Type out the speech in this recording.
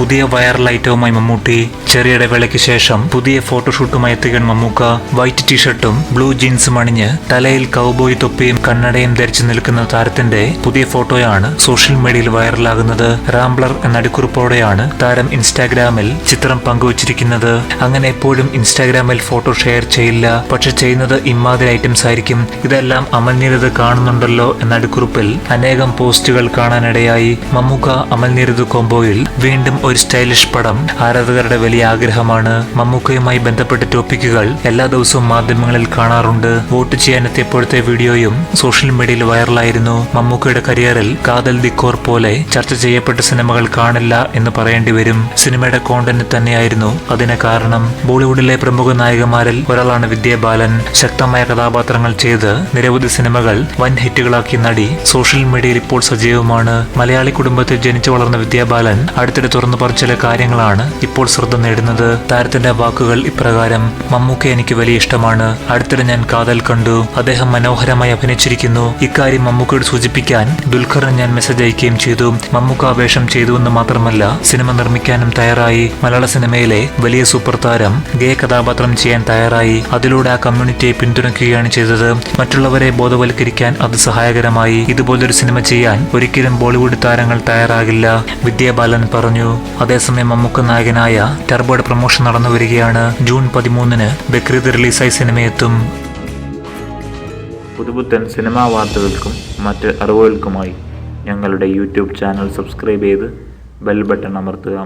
പുതിയ വൈറൽ ഐറ്റവുമായി മമ്മൂട്ടി. ചെറിയ ഇടവേളയ്ക്ക് ശേഷം പുതിയ ഫോട്ടോഷൂട്ടുമായി എത്തുകയാണ് മമ്മൂക്ക. വൈറ്റ് ടീഷർട്ടും ബ്ലൂ ജീൻസും അണിഞ്ഞ് തലയിൽ കൗബോയ് തൊപ്പിയും കണ്ണടയും ധരിച്ചു നിൽക്കുന്ന താരത്തിന്റെ പുതിയ ഫോട്ടോയാണ് സോഷ്യൽ മീഡിയയിൽ വൈറലാകുന്നത്. റാംബ്ലർ എന്ന അടിക്കുറിപ്പോടെയാണ് താരം ഇൻസ്റ്റാഗ്രാമിൽ ചിത്രം പങ്കുവച്ചിരിക്കുന്നത്. അങ്ങനെ എപ്പോഴും ഇൻസ്റ്റാഗ്രാമിൽ ഫോട്ടോ ഷെയർ ചെയ്യില്ല, പക്ഷെ ചെയ്യുന്നത് ഇമാതിരി ഐറ്റംസ് ആയിരിക്കും. ഇതെല്ലാം അമൽനീരദ് കാണുന്നുണ്ടല്ലോ എന്ന അടിക്കുറിപ്പിൽ അനേകം പോസ്റ്റുകൾ കാണാനിടയായി. മമ്മൂക്ക അമൽനീരദ് കോംബോയിൽ വീണ്ടും ഒരു സ്റ്റൈലിഷ് പടം ആരാധകരുടെ വലിയ ആഗ്രഹമാണ്. മമ്മൂക്കയുമായി ബന്ധപ്പെട്ട ടോപ്പിക്കുകൾ എല്ലാ ദിവസവും മാധ്യമങ്ങളിൽ കാണാറുണ്ട്. വോട്ട് ചെയ്യാനെത്തിയപ്പോഴത്തെ വീഡിയോയും സോഷ്യൽ മീഡിയയിൽ വൈറലായിരുന്നു. മമ്മൂക്കയുടെ കരിയറിൽ കാതൽ ദിക്കോർ പോലെ ചർച്ച ചെയ്യപ്പെട്ട സിനിമകൾ കാണില്ല എന്ന് പറയേണ്ടി വരും. സിനിമയുടെ കോണ്ടന്റ് തന്നെയായിരുന്നു അതിന് കാരണം. ബോളിവുഡിലെ പ്രമുഖ നായികമാരിൽ ഒരാളാണ് വിദ്യാ ബാലൻ. ശക്തമായ കഥാപാത്രങ്ങൾ ചെയ്ത് നിരവധി സിനിമകൾ വൻ ഹിറ്റുകളാക്കിയ നടി സോഷ്യൽ മീഡിയയിൽ ഇപ്പോൾ സജീവമാണ്. മലയാളി കുടുംബത്തിൽ ജനിച്ചു വളർന്ന വിദ്യാ ബാലൻ അടുത്തിടെ തുറന്നു പറഞ്ഞ ചില കാര്യങ്ങളാണ് ഇപ്പോൾ ശ്രദ്ധ നേടുന്നത്. താരത്തിന്റെ വാക്കുകൾ ഇപ്രകാരം: മമ്മൂക്ക എനിക്ക് വലിയ ഇഷ്ടമാണ്. അടുത്തിടെ ഞാൻ കാതൽ കണ്ടു. അദ്ദേഹം മനോഹരമായി അഭിനയിച്ചിരിക്കുന്നു. ഇക്കാര്യം മമ്മൂക്കയോട് സൂചിപ്പിക്കാൻ ദുൽഖറിന് ഞാൻ മെസ്സേജ് അയക്കുകയും ചെയ്തു. മമ്മൂക്ക വേഷം ചെയ്തുവെന്ന് മാത്രമല്ല, സിനിമ നിർമ്മിക്കാനും തയ്യാറായി. മലയാള സിനിമയിലെ വലിയ സൂപ്പർ താരം ഗേ കഥാപാത്രം ചെയ്യാൻ തയ്യാറായി. അതിലൂടെ ആ കമ്മ്യൂണിറ്റിയെ പിന്തുണയ്ക്കുകയാണ് ചെയ്തത്. മറ്റുള്ളവരെ ബോധവൽക്കരിക്കാൻ അത് സഹായകരമായി. ഇതുപോലൊരു സിനിമ ചെയ്യാൻ ഒരിക്കലും ബോളിവുഡ് താരങ്ങൾ തയ്യാറാകില്ല, വിദ്യാ ബാലൻ പറഞ്ഞു. അതേസമയം മമ്മൂക്ക നായകനായ ടർബോയുടെ പ്രൊമോഷൻ നടന്നു വരികയാണ്. ജൂൺ 13 ബക്രീദ് റിലീസായി സിനിമയെത്തും. പുതുപുത്തൻ സിനിമാ വാർത്തകൾക്കും മറ്റ് അറിവുകൾക്കുമായി ഞങ്ങളുടെ യൂട്യൂബ് ചാനൽ സബ്സ്ക്രൈബ് ചെയ്ത് ബെൽ ബട്ടൺ അമർത്തുക.